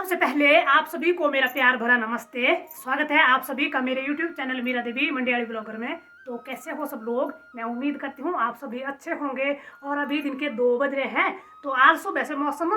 सबसे पहले आप सभी को मेरा प्यार भरा नमस्ते। स्वागत है आप सभी का मेरे YouTube चैनल मीरा देवी मंडियाली ब्लॉगर में। तो कैसे हो सब लोग? मैं उम्मीद करती हूँ आप सभी अच्छे होंगे। और अभी दिन के 2 बज रहे हैं। तो आज सुबह से मौसम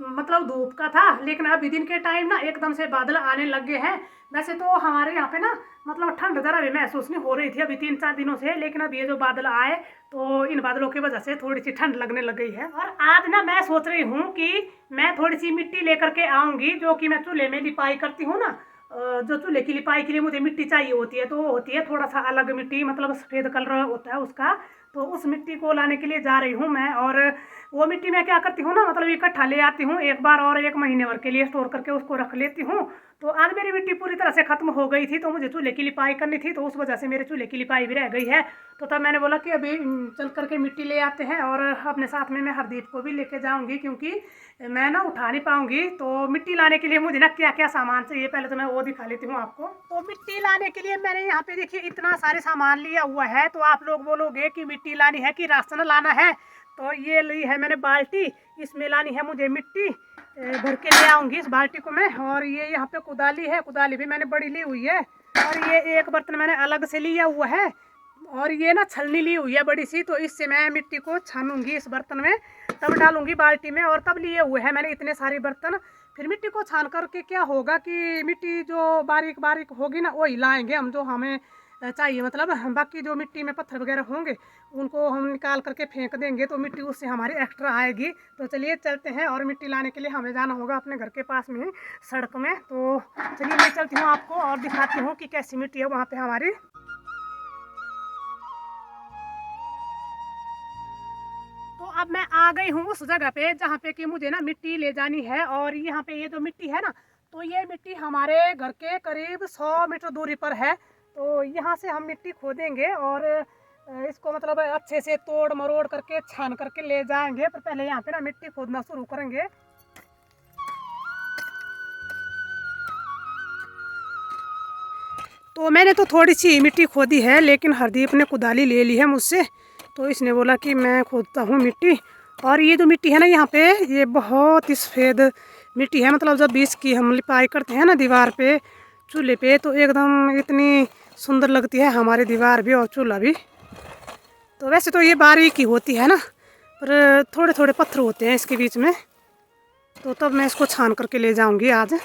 मतलब धूप का था, लेकिन अभी दिन के टाइम ना एकदम से बादल आने लग गए हैं। वैसे तो हमारे यहाँ पे ना मतलब ठंड ज़रा भी महसूस नहीं हो रही थी अभी 3-4 दिनों से, लेकिन अब ये जो बादल आए तो इन बादलों की वजह से थोड़ी सी ठंड लगने लग गई है। और आज ना मैं सोच रही हूँ कि मैं थोड़ी सी मिट्टी लेकर के आऊँगी, जो कि मैं चूल्हे में लिपाई करती हूँ ना। जो चूल्हे की लिपाई के लिए मुझे मिट्टी चाहिए होती है, तो वो होती है थोड़ा सा अलग मिट्टी, मतलब सफ़ेद कलर होता है उसका। तो उस मिट्टी को लाने के लिए जा रही हूँ मैं। और वो मिट्टी मैं क्या करती हूँ ना, मतलब इकट्ठा ले आती हूँ एक बार और 1 महीने भर के लिए स्टोर करके उसको रख लेती हूँ। तो आज मेरी मिट्टी पूरी तरह से ख़त्म हो गई थी, तो मुझे चूल्हे की लिपाई करनी थी, तो उस वजह से मेरे चूल्हे की लिपाई भी रह गई है। तो तब मैंने बोला कि अभी चल करके मिट्टी ले आते हैं, और अपने साथ में मैं हरदीप को भी लेके जाऊंगी, क्योंकि मैं ना उठा नहीं पाऊंगी। तो मिट्टी लाने के लिए मुझे ना क्या क्या सामान चाहिए, पहले तो मैं वो दिखा लेती हूँ आपको। तो मिट्टी लाने के लिए मैंने यहाँ पे देखिए इतना सारे सामान लिया हुआ है। तो आप लोग बोलोगे कि मिट्टी लानी है कि राशन लाना है, तो ये ली है मैंने बाल्टी, इसमें लानी है मुझे मिट्टी। भर के ले आऊँगी इस बाल्टी को मैं। और ये यहाँ पे कुदाली है, कुदाली भी मैंने बड़ी ली हुई है। और ये एक बर्तन मैंने अलग से लिया हुआ है। और ये ना छलनी ली हुई है बड़ी सी, तो इससे मैं मिट्टी को छानूंगी इस बर्तन में, तब डालूंगी बाल्टी में। और तब लिए हुए हैं मैंने इतने सारे बर्तन। फिर मिट्टी को छान करके क्या होगा कि मिट्टी जो बारीक बारीक होगी ना, वही लाएंगे हम, जो हमें चाहिए। मतलब बाकी जो मिट्टी में पत्थर वगैरह होंगे उनको हम निकाल करके फेंक देंगे, तो मिट्टी उससे हमारी एक्स्ट्रा आएगी। तो चलिए चलते हैं। और मिट्टी लाने के लिए हमें जाना होगा अपने घर के पास में ही, सड़क में। तो चलिए मैं चलती हूँ आपको और दिखाती हूँ कि कैसी मिट्टी है वहाँ पे हमारी। तो अब मैं आ गई हूँ उस जगह पे जहाँ पे कि मुझे ना मिट्टी ले जानी है। और यहाँ पे ये जो मिट्टी है ना, तो ये मिट्टी हमारे घर के करीब 100 मीटर दूरी पर है। तो यहाँ से हम मिट्टी खोदेंगे और इसको मतलब अच्छे से तोड़ मरोड़ करके छान करके ले जाएंगे। पर पहले यहाँ पे ना मिट्टी खोदना शुरू करेंगे। तो मैंने तो थोड़ी सी मिट्टी खोदी है, लेकिन हरदीप ने कुदाली ले ली है मुझसे। तो इसने बोला कि मैं खोदता हूँ मिट्टी। और ये जो मिट्टी है ना यहाँ पे, ये बहुत ही सफ़ेद मिट्टी है। मतलब जब बीच की हम लिपाई करते हैं ना दीवार पे, चूल्हे पे, तो एकदम इतनी सुंदर लगती है हमारी दीवार भी और चूल्हा भी। तो वैसे तो ये बारीक ही होती है ना, पर थोड़े थोड़े पत्थर होते हैं इसके बीच में। तो तब मैं इसको छान करके ले जाऊँगी आज।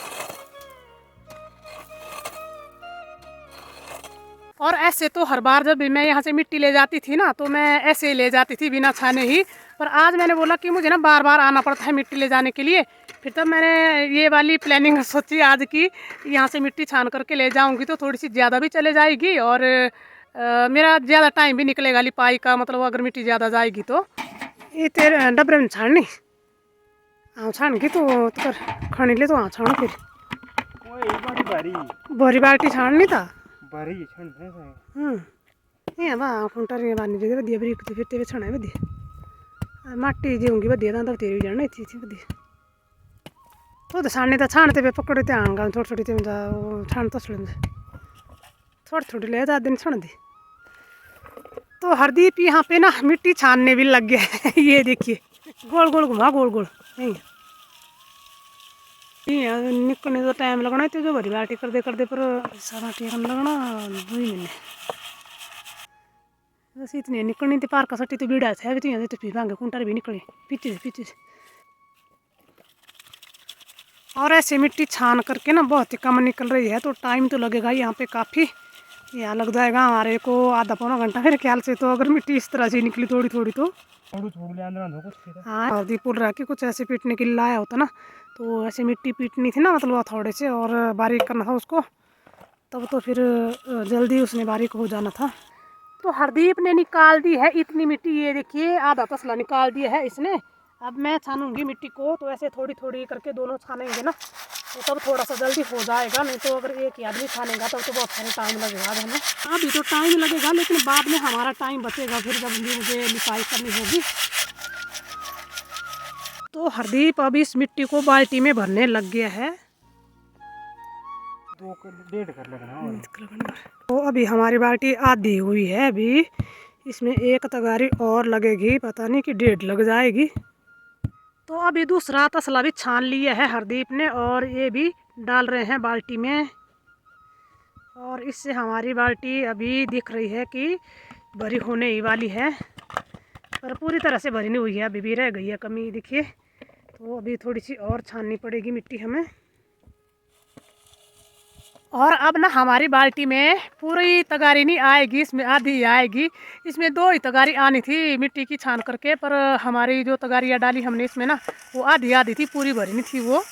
और ऐसे तो हर बार जब भी मैं यहाँ से मिट्टी ले जाती थी ना, तो मैं ऐसे ही ले जाती थी बिना छाने ही। पर आज मैंने बोला कि मुझे ना बार बार आना पड़ता है मिट्टी ले जाने के लिए। फिर तब मैंने ये वाली प्लानिंग सोची आज की, यहाँ से मिट्टी छान करके ले जाऊँगी तो थोड़ी सी ज़्यादा भी चले जाएगी, और मेरा ज़्यादा टाइम भी निकलेगा लिपाई का। मतलब अगर मिट्टी ज़्यादा जाएगी तो ये तेरे डबरे में छाड़नी छान की, तो खाने ले तो हाँ छानो। फिर बड़ी बाल्टी छाड़नी था। फुंटर बानी दे वधिया बरीक फिर तेरे छाना है वधिया माटी देऊँगी वधिया, तां तेरी भी जाना इतनी इतनी वधिया। तो छाने तो छानते पे पकड़े ते आंगा थोड़ी थोड़ी ते छान तो छड़े थोड़ी थोड़ी ले जा दिन छान दी। तो हरदीप यहाँ पे ना मिट्टी छानने भी लग गया है। ये देखिए गोल गोल घुमा, गोल गोल निकलने तो टाइम लगना है, तो जो बड़ी बाल्टी कर दे पर सारा टेकन लगना 2 महीने। बस इतनी निकलनी थी पार का सट्टी तो बीड़ा है अभी, तो यहाँ तो भांगे कुंटर भी निकले पीछे से। और ऐसे मिट्टी छान करके ना बहुत ही कम निकल रही है, तो टाइम तो लगेगा यहाँ पे काफ़ी। यहाँ लग जाएगा हमारे को आधा पौना घंटा मेरे ख्याल से। तो अगर मिट्टी इस तरह से निकली थोड़ी थोड़ी तो हाँ, हल्दी पुल रहा कि कुछ ऐसे पीटने के लिए लाया होता ना, तो ऐसे मिट्टी पीटनी थी ना, मतलब थोड़े से और बारीक करना था उसको, तब तो फिर जल्दी उसने बारीक हो जाना था। तो हरदीप ने निकाल दी है इतनी मिट्टी, ये देखिए आधा तसला निकाल दिया है इसने। अब मैं छानूंगी मिट्टी को, तो ऐसे थोड़ी थोड़ी करके दोनों छानेंगे ना, तो तब थोड़ा सा जल्दी हो जाएगा। नहीं तो अगर एक ही आदमी छानेगा तब तो बहुत सारे टाइम लगेगा हमें। अभी तो टाइम लगेगा, लेकिन बाद में हमारा टाइम बचेगा फिर जब भी मुझे लिपाई करनी होगी। तो हरदीप अब इस मिट्टी को बाल्टी में भरने लग गया है। तो अभी हमारी बाल्टी आधी हुई है, अभी इसमें एक तगारी और लगेगी, पता नहीं कि 1.5 लग जाएगी। तो अभी दूसरा तसला भी छान लिया है हरदीप ने और ये भी डाल रहे हैं बाल्टी में। और इससे हमारी बाल्टी अभी दिख रही है कि भरी होने ही वाली है, पर पूरी तरह से भरी नहीं हुई है, अभी भी रह गई है कमी देखिए। तो अभी थोड़ी सी और छाननी पड़ेगी मिट्टी हमें। और अब ना हमारी बाल्टी में पूरी तगारी नहीं आएगी, इसमें आधी ही आएगी। इसमें 2 ही तगारी आनी थी मिट्टी की छान करके, पर हमारी जो तगारियाँ डाली हमने इसमें ना वो आधी आधी थी, पूरी भरी नहीं थी वो,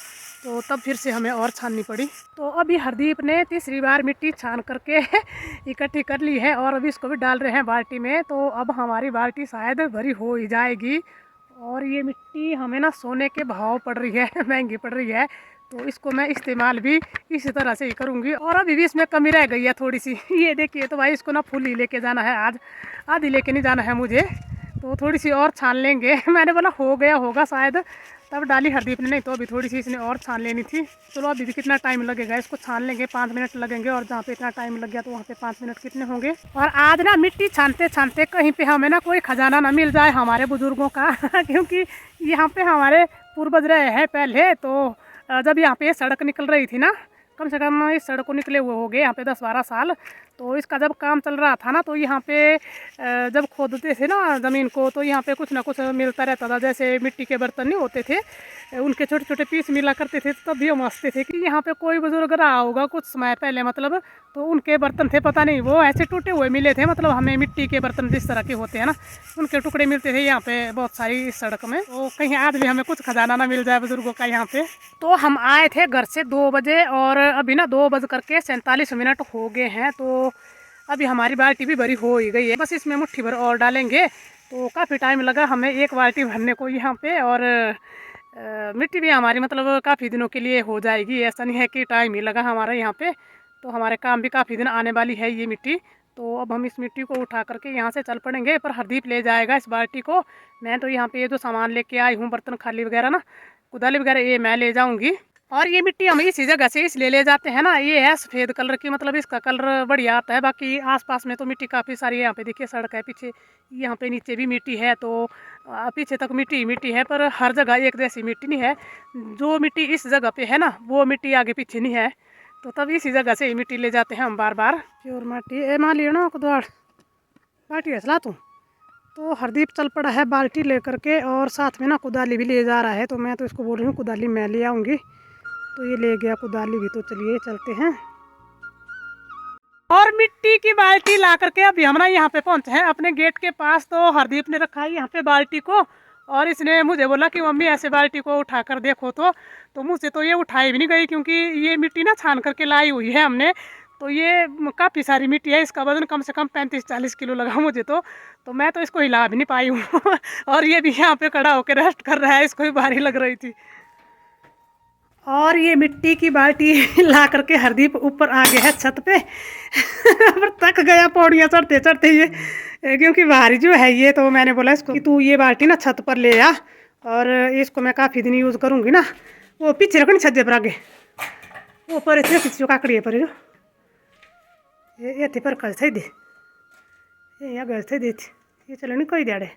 तो तब फिर से हमें और छाननी पड़ी। तो अभी हरदीप ने तीसरी बार मिट्टी छान करके इकट्ठी कर ली है और अभी इसको भी डाल रहे हैं बाल्टी में। तो अब हमारी बाल्टी शायद भरी हो ही जाएगी। और ये मिट्टी हमें ना सोने के भाव पड़ रही है, महंगी पड़ रही है, तो इसको मैं इस्तेमाल भी इसी तरह से ही करूँगी। और अभी भी इसमें कमी रह गई है थोड़ी सी, ये देखिए। तो भाई इसको ना फुल ही लेके जाना है आज, आधी लेके नहीं जाना है मुझे, तो थोड़ी सी और छान लेंगे। मैंने बोला हो गया होगा शायद, तब डाली हरदीप ने, नहीं तो अभी थोड़ी सी इसने और छान लेनी थी। चलो अभी भी कितना टाइम लगेगा, इसको छान लेंगे, 5 मिनट लगेंगे। और जहाँ पे इतना टाइम लग गया तो वहाँ पे 5 मिनट कितने होंगे। और आज ना मिट्टी छानते छानते कहीं पे हमें ना कोई खजाना ना मिल जाए हमारे बुजुर्गों का क्योंकि यहाँ पे हमारे पूर्वज रहे हैं पहले। तो जब यहाँ पे सड़क निकल रही थी ना, कम से कम इस सड़क को निकले हुए हो गए यहाँ पे 10-12 साल। तो इसका जब काम चल रहा था ना, तो यहाँ पे जब खोदते थे ना ज़मीन को, तो यहाँ पे कुछ ना कुछ मिलता रहता था। जैसे मिट्टी के बर्तन नहीं होते थे, उनके छोटे छोटे पीस मिला करते थे। तब भी हम हंसते थे कि यहाँ पे कोई बुजुर्ग रहा होगा कुछ समय पहले, मतलब तो उनके बर्तन थे, पता नहीं वो ऐसे टूटे हुए मिले थे। मतलब हमें मिट्टी के बर्तन जिस तरह के होते हैं ना, उनके टुकड़े मिलते थे यहाँ पे बहुत सारी इस सड़क में। तो कहीं आज भी हमें कुछ खजाना ना मिल जाए बुजुर्गों का यहाँ पे। तो हम आए थे घर से 2 बजे और अभी ना 2:47 हो गए हैं। तो अभी हमारी बाल्टी भी भरी हो ही गई है, बस इसमें मुट्ठी भर और डालेंगे। तो काफ़ी टाइम लगा हमें 1 बाल्टी भरने को यहाँ पे। और मिट्टी भी हमारी मतलब काफ़ी दिनों के लिए हो जाएगी, ऐसा नहीं है कि टाइम ही लगा हमारा यहाँ पे। तो हमारे काम भी काफ़ी दिन आने वाली है ये मिट्टी। तो अब हम इस मिट्टी को उठा करके यहाँ से चल पड़ेंगे, पर हरदीप ले जाएगा इस बाल्टी को। मैं तो यहाँ पे ये जो सामान लेके आई हूँ, बर्तन खाली वगैरह ना, कुदाली वगैरह, ये मैं ले जाऊँगी। और ये मिट्टी हम इसी जगह से इसलिए ले जाते हैं ना, ये है सफ़ेद कलर की, मतलब इसका कलर बढ़िया आता है। बाकी आसपास में तो मिट्टी काफ़ी सारी है, यहाँ पे देखिए सड़क है पीछे, यहाँ पे नीचे भी मिट्टी है। तो पीछे तक मिट्टी ही मिट्टी है, पर हर जगह एक जैसी मिट्टी नहीं है। जो मिट्टी इस जगह पे है ना, वो मिट्टी आगे पीछे नहीं है। तो तब इसी जगह से ही मिट्टी ले जाते हैं हम बार बार। प्योर माटी ए मान लियो ना कुदाड़ बाल्टी हंसला तू। तो हरदीप चल पड़ा है बाल्टी लेकर के, और साथ में ना कुदाली भी ले जा रहा है। तो मैं तो इसको बोल रही हूँ कुदाली मैं ले आऊँगी, तो ये ले गया कुदाली भी। तो चलिए चलते हैं। और मिट्टी की बाल्टी ला करके अभी हम ना यहाँ पे पहुँचे हैं अपने गेट के पास। तो हरदीप ने रखा है यहाँ पे बाल्टी को, और इसने मुझे बोला कि मम्मी ऐसे बाल्टी को उठा कर देखो। तो मुझसे तो ये उठाई भी नहीं गई, क्योंकि ये मिट्टी ना छान करके लाई हुई है हमने। तो ये काफ़ी सारी मिट्टी है, इसका वजन कम से कम 35-40 किलो लगा मुझे। तो मैं तो इसको हिला भी नहीं पाई हूँ और ये भी यहाँ पे खड़ा होकर रेस्ट कर रहा है, इसको भी भारी लग रही थी। और ये मिट्टी की बाल्टी ला करके हरदीप ऊपर आ गया है छत पे पर थक गया पौड़ियाँ चढ़ते चढ़ते ये, क्योंकि भारी जो है ये। तो मैंने बोला इसको कि तू ये बाल्टी ना छत पर ले आ, और इसको मैं काफ़ी दिन यूज़ करूँगी ना। वो पीछे रखनी छत पर आगे, वो पर इतने पीछे जो काकड़ी है पर जो ये थे पर कल थे दे, ये यहाँ गए थे देती, ये चले नहीं कोई देड़े।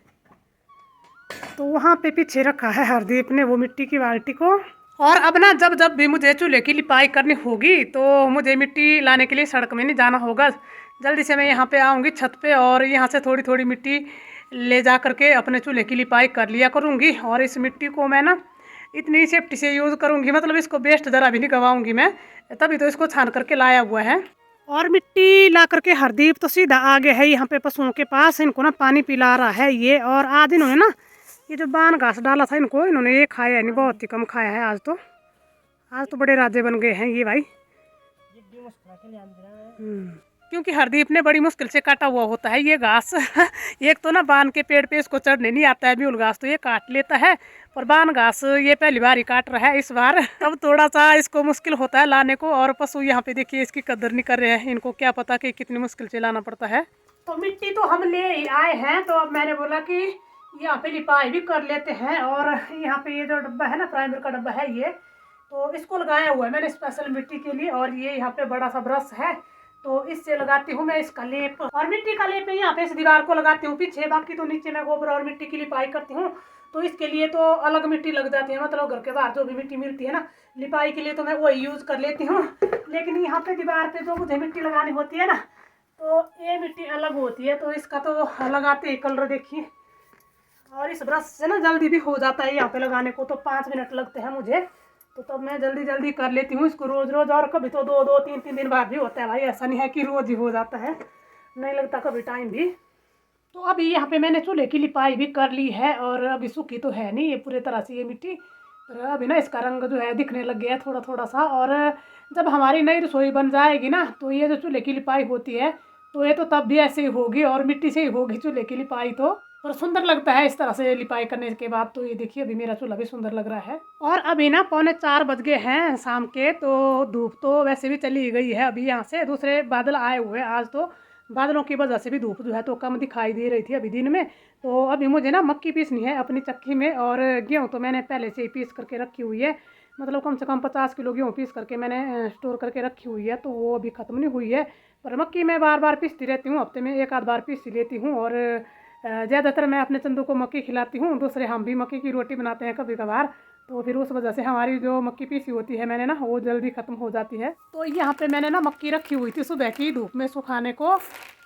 तो वहाँ पे पीछे रखा है हरदीप ने वो मिट्टी की बाल्टी को। और अब ना जब जब भी मुझे चूल्हे की लिपाई करनी होगी, तो मुझे मिट्टी लाने के लिए सड़क में नहीं जाना होगा। जल्दी से मैं यहाँ पे आऊँगी छत पे, और यहाँ से थोड़ी थोड़ी मिट्टी ले जा करके अपने चूल्हे की लिपाई कर लिया करूँगी। और इस मिट्टी को मैं ना इतनी सेफ्टी से यूज़ करूँगी, मतलब इसको वेस्ट ज़रा भी नहीं गवाऊँगी मैं, तभी तो इसको छान करके लाया हुआ है। और मिट्टी ला करके हरदीप तो सीधा आ गया है यहाँ पे पशुओं के पास, इनको ना पानी पिला रहा है ये। और आज इन्होंने ना ये जो बान घास डाला था इनको, इन्होंने ये खाया है नहीं, बहुत ही कम खाया है आज तो बड़े राजे बन गए हैं ये भाई। क्योंकि हरदीप ने बड़ी मुश्किल से काटा हुआ होता है ये घास एक तो ना बान के पेड़ पे इसको चढ़ने नहीं आता है, म्यूल घास तो ये काट लेता है, पर बान घास ये पहली बार ही काट रहा है इस बार। तब थोड़ा सा इसको मुश्किल होता है लाने को। और पशु यहाँ पे देखिए इसकी कदर नहीं कर रहे हैं, इनको क्या पता कि कितनी मुश्किल से लाना पड़ता है। तो मिट्टी तो हम ले ही आए हैं, तो अब मैंने बोला कि यहाँ पे लिपाई भी कर लेते हैं। और यहाँ पे ये जो डब्बा है ना, प्राइमर का डब्बा है ये, तो इसको लगाया हुआ है मैंने स्पेशल मिट्टी के लिए। और ये यहाँ पे बड़ा सा ब्रश है, तो इससे लगाती हूँ मैं इसका लेप। और मिट्टी का लेप मैं यहाँ पे इस दीवार को लगाती हूँ पीछे, बाकी तो नीचे मैं गोबर और मिट्टी की लिपाई करती हूँ। तो इसके लिए तो अलग मिट्टी लग जाती है, मतलब घर के बाहर जो भी मिट्टी मिलती है ना लिपाई के लिए तो मैं वही यूज़ कर लेती हूँ। लेकिन यहाँ पे दीवार पे जो मुझे मिट्टी लगानी होती है ना तो ये मिट्टी अलग होती है, तो इसका तो लगाते ही कलर देखिए। और इस ब्रश से ना जल्दी भी हो जाता है, यहाँ पे लगाने को तो 5 मिनट लगते हैं मुझे, तो तब मैं जल्दी जल्दी कर लेती हूँ इसको रोज़ रोज़। और कभी तो 2-2 3-3 दिन बाद भी होता है भाई, ऐसा नहीं है कि रोज़ ही हो जाता है, नहीं लगता कभी टाइम भी। तो अभी यहाँ पे मैंने चूल्हे की लिपाई भी कर ली है, और अभी सूखी तो है नहीं ये पूरे तरह से ये मिट्टी, पर अभी ना इसका रंग जो है दिखने लग गया है थोड़ा थोड़ा सा। और जब हमारी नई रसोई बन जाएगी ना तो ये जो चूल्हे की लिपाई होती है तो ये तो तब भी ऐसे ही होगी, और मिट्टी से ही होगी चूल्हे की लिपाई तो, पर सुंदर लगता है इस तरह से लिपाई करने के बाद। तो ये देखिए अभी मेरा चूल्हा भी सुंदर लग रहा है। और अभी ना 3:45 बज गए हैं शाम के, तो धूप तो वैसे भी चली गई है अभी यहाँ से, दूसरे बादल आए हुए आज, तो बादलों की वजह से भी धूप जो है तो कम दिखाई दे रही थी अभी दिन में। तो अभी मुझे ना मक्की पीसनी है अपनी चक्की में, और गेहूँ तो मैंने पहले से ही पीस करके रखी हुई है, मतलब कम से कम 50 किलो गेहूँ पीस करके मैंने स्टोर करके रखी हुई है, तो वो अभी ख़त्म नहीं हुई है। पर मक्की मैं बार बार पीसती रहती हूँ, हफ्ते में 1 आध बार पीस लेती हूँ। और ज़्यादातर मैं अपने चंदू को मक्की खिलाती हूँ, दूसरे हम भी मक्की की रोटी बनाते हैं कभी कभार, तो फिर उस वजह से हमारी जो मक्की पीसी होती है मैंने ना वो जल्दी ख़त्म हो जाती है। तो यहाँ पे मैंने ना मक्की रखी हुई थी सुबह की धूप में सुखाने को,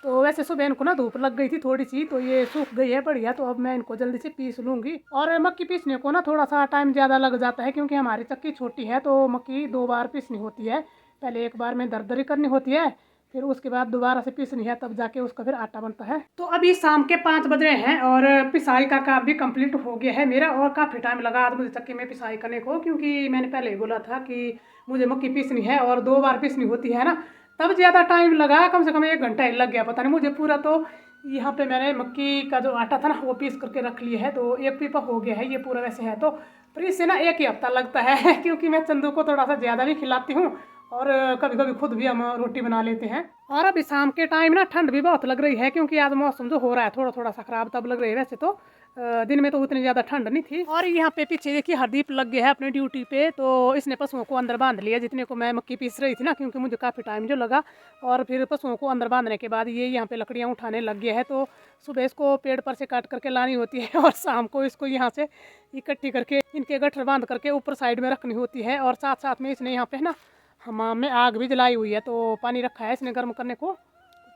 तो वैसे सुबह इनको ना धूप लग गई थी थोड़ी सी, तो ये सूख गई है बढ़िया, तो अब मैं इनको जल्दी से पीस लूँगी। और मक्की पीसने को ना थोड़ा सा टाइम ज़्यादा लग जाता है, क्योंकि हमारी चक्की छोटी है, तो मक्की 2 बार पीसनी होती है, पहले एक बार में दरदरी करनी होती है, फिर उसके बाद दोबारा से पीसनी है, तब जाके उसका फिर आटा बनता है। तो अभी शाम के 5 बज रहे हैं और पिसाई का काम भी कंप्लीट हो गया है मेरा, और काफ़ी टाइम लगा आज मुझे चक्की में पिसाई करने को, क्योंकि मैंने पहले ही बोला था कि मुझे मक्की पीसनी है और 2 बार पीसनी होती है ना, तब ज़्यादा टाइम लगा, कम से कम 1 घंटा ही लग गया पता नहीं मुझे पूरा। तो यहाँ पे मैंने मक्की का जो आटा था ना वो पीस करके रख लिया है, तो 1 पीपा हो गया है ये पूरा वैसे है तो, पर इससे ना 1 ही हफ्ता लगता है क्योंकि मैं चंदू को थोड़ा सा ज़्यादा भी खिलाती हूँ, और कभी कभी खुद भी हम रोटी बना लेते हैं। और अभी शाम के टाइम ना ठंड भी बहुत लग रही है, क्योंकि आज मौसम जो हो रहा है थोड़ा थोड़ा सा खराब तब लग रही है, वैसे तो दिन में तो उतनी ज़्यादा ठंड नहीं थी। और यहाँ पे पीछे देखिए हरदीप लग गया है अपनी ड्यूटी पे, तो इसने पशुओं को अंदर बांध लिया जितने को मैं मक्की पीस रही थी ना, क्योंकि मुझे काफ़ी टाइम जो लगा। और फिर पशुओं को अंदर बांधने के बाद ये यहाँ पे लकड़ियाँ उठाने लग गया है, तो सुबह इसको पेड़ पर से काट करके लानी होती है, और शाम को इसको यहाँ से इकट्ठी करके इनके गट्ठर बांध करके ऊपर साइड में रखनी होती है। और साथ साथ में इसने यहाँ पे ना हमाम में आग भी जलाई हुई है, तो पानी रखा है इसने गर्म करने को,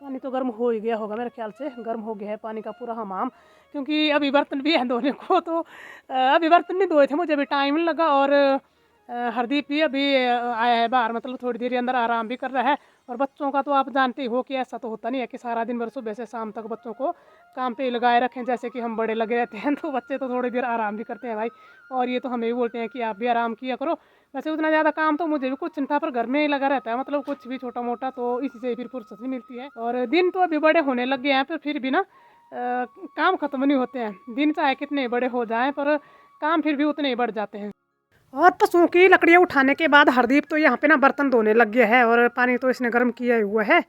पानी तो गर्म हो ही गया होगा मेरे ख्याल से, गर्म हो गया है पानी का पूरा हमाम, क्योंकि अभी बर्तन भी है धोने को, तो अभी बर्तन नहीं धोए थे, मुझे अभी टाइम लगा। और हरदीप भी अभी आया है बाहर, मतलब थोड़ी देर अंदर आराम भी कर रहा है। और बच्चों का तो आप जानते ही हो कि ऐसा तो होता नहीं है कि सारा दिन भर सुबह से शाम तक बच्चों को काम पे लगाए रखें जैसे कि हम बड़े लगे रहते हैं, तो बच्चे तो थोड़ी देर आराम भी करते हैं भाई, और ये तो हमें भी बोलते हैं कि आप भी आराम किया करो। वैसे उतना ज़्यादा काम तो मुझे भी कुछ नहीं था, पर घर में ही लगा रहता है, मतलब कुछ भी छोटा मोटा, तो इसी से फिर फुर्सत नहीं मिलती है। और दिन तो अभी बड़े होने लग गए हैं, पर फिर भी ना काम ख़त्म नहीं होते हैं, दिन चाहे कितने बड़े हो जाएं पर काम फिर भी उतने ही बढ़ जाते हैं। और पशुओं की लकड़ियाँ उठाने के बाद हरदीप तो यहाँ पे ना बर्तन धोने लग गया है, और पानी तो इसने गर्म किया हुआ है,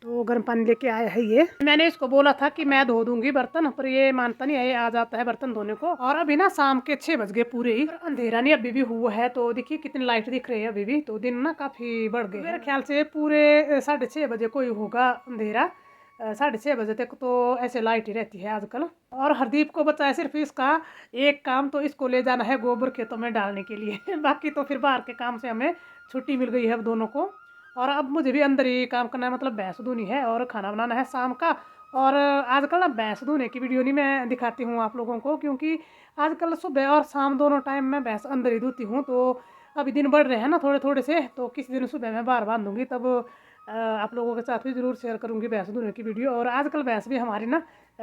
तो गर्म पानी लेके आया है ये। मैंने इसको बोला था कि मैं धो दूंगी बर्तन, पर ये मानता नहीं है, ये आ जाता है बर्तन धोने को। और अभी ना शाम के 6 बज गए पूरे ही, अंधेरा नहीं अभी भी हुआ है, तो देखिए कितनी लाइट दिख रही है अभी भी, तो दिन ना काफ़ी बढ़ गए, मेरे ख्याल से पूरे 6:30 बजे कोई होगा अंधेरा, 6:30 बजे तक तो ऐसे लाइट ही रहती है आजकल। और हरदीप को बचा है सिर्फ इसका एक काम, तो इसको ले जाना है गोबर खेतों में डालने के लिए बाकी तो फिर बाहर के काम से हमें छुट्टी मिल गई है अब दोनों को। और अब मुझे भी अंदर ही काम करना है, मतलब भैंस धोनी है और खाना बनाना है शाम का। और आजकल ना भैंस धोने की वीडियो नहीं मैं दिखाती हूँ आप लोगों को, क्योंकि आजकल सुबह और शाम दोनों टाइम मैं भैंस अंदर ही धोती हूँ, तो अभी दिन बढ़ रहे हैं ना थोड़े थोड़े से, तो किसी दिन सुबह मैं बाहर बांधूंगी, तब आप लोगों के साथ भी ज़रूर शेयर करूंगी भैंस धोने की वीडियो। और आजकल भैंस भी हमारी ना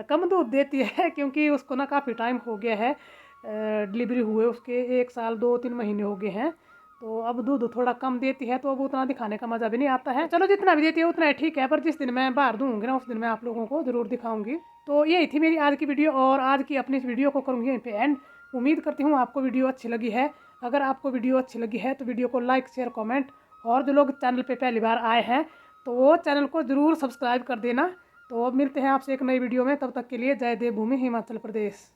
कम दूध देती है, क्योंकि उसको ना काफ़ी टाइम हो गया है डिलीवरी हुए उसके, 1 साल 2-3 महीने हो गए हैं, तो अब दूध थोड़ा कम देती है, तो अब उतना दिखाने का मज़ा भी नहीं आता है। चलो जितना भी देती है उतना ही ठीक है, पर जिस दिन मैं बाहर दूँगी ना उस दिन मैं आप लोगों को ज़रूर दिखाऊंगी। तो यही थी मेरी आज की वीडियो, और आज की अपनी इस वीडियो को करूँगी यहीं पे एंड। उम्मीद करती हूँ आपको वीडियो अच्छी लगी है। अगर आपको वीडियो अच्छी लगी है तो वीडियो को लाइक शेयर कमेंट, और जो लोग चैनल पे पहली बार आए हैं तो वो चैनल को ज़रूर सब्सक्राइब कर देना। तो अब मिलते हैं आपसे एक नई वीडियो में, तब तक के लिए जय देवभूमि हिमाचल प्रदेश।